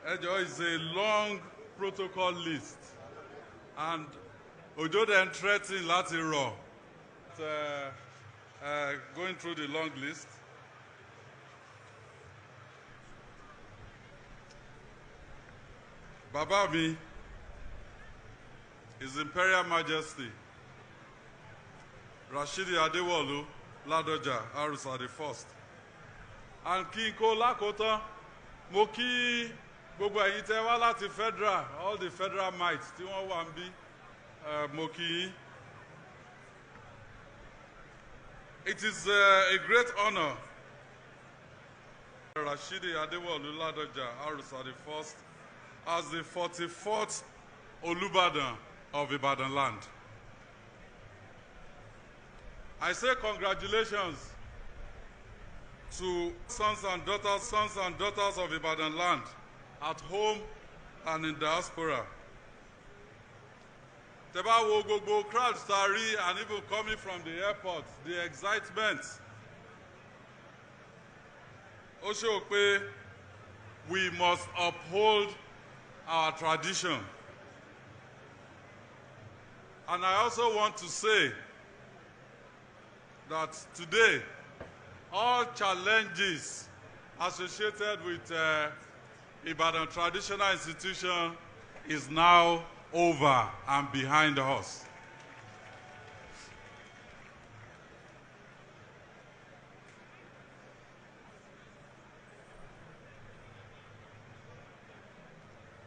Ẹjọ́ is a long protocol list, and Ojo then threatened láti rọ̀. Going through the long list. Baba mi, His Imperial Majesty Rashidi Adewolu Ladoja Arusa the First. And kí n kó lákòótán, mo kí gbogbo ẹ̀yin tẹ́ wá láti federal, all the federal mites tí wọ́n wà ń bí, mo kí yín. It is a great honor Rashidi Adewolu Ladoja Arusa the First as the 44th Olubadan of Ibadan land. I say congratulations to sons and daughters of Ibadan land at home and in diaspora. Tẹ́bá wo gbogbo crowd tari and even coming from the airport, the excitement. Ó show pé we must uphold our tradition. And I also want to say that today, all challenges associated with Ibadan Traditional Institution is now over and behind us.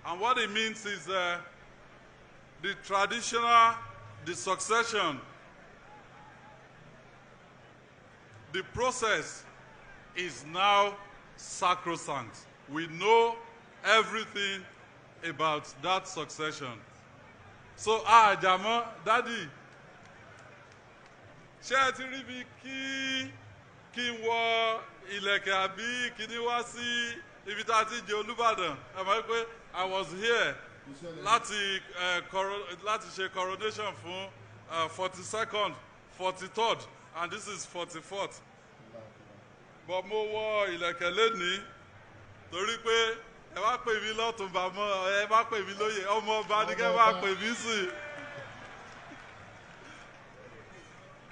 And what it means is the succession, the process is now sacrosanct. We know everything about that succession. So, Jamo, Daddy, ṣé ẹ ti rí bí kí n wọ ìlẹ̀kẹ̀ àbí kí ni wá sí ibi tá a ti jẹ Olúbàdàn? Ẹ mọ̀ pé I was here láti ṣe coronation fún 42nd, 43rd, and this is 44th. But mo wọ ìlẹ̀kẹ̀ lénìí torí pé ẹ wá pè mí lọ́tùnba mọ́, ẹ wá pè mí lóyè, ọmọ ọba ni kẹ́ wá pè mí sí.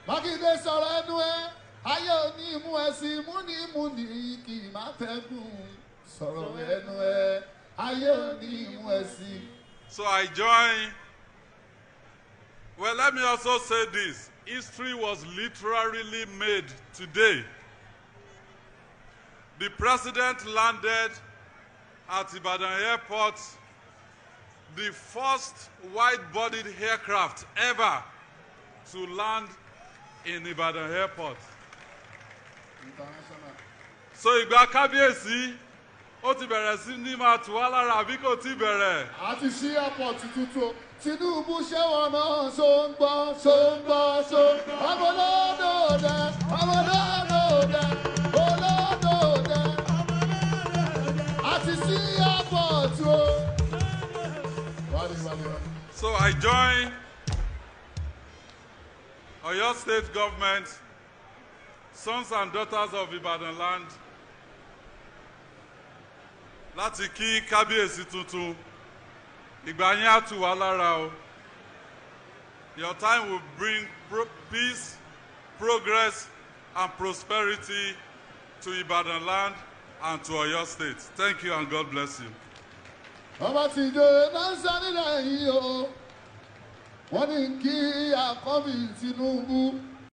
Makinde sọ̀rọ̀ ẹnu ẹ, ayé òní mú ẹ sí, múni kì í má tẹ́gùn. Sọ̀rọ̀ ẹnu ẹ, ayé òní mú ẹ sí. So I join. Well, let me also say this. History was literally made today. The president landed at Ibadan Airport, the first wide-bodied aircraft ever to land in Ibadan Airport. So ìgbà kábíyèsí, ó ti bẹ̀rẹ̀ sí ní máa tù wá lára àbí kò tí bẹ̀rẹ̀. A ti ṣí airport tuntun. Tinubu ṣé wọn náà ṣó ń gbọ́. Ọmọlódòdè, olódòdè. A ti ṣí airport o. So I join Oyo State government, sons and daughters of Ibadan land, láti kí kábíyèsí tuntun. Ìgbà yẹn á tù wá lára o. Your time will bring peace, progress, and prosperity to Ibadan land and to Oyo State. Thank you and God bless you. Ọba ti dé náà nílẹ̀ yìí o. Wọ́n ní kí àkọ́bí Tinubu.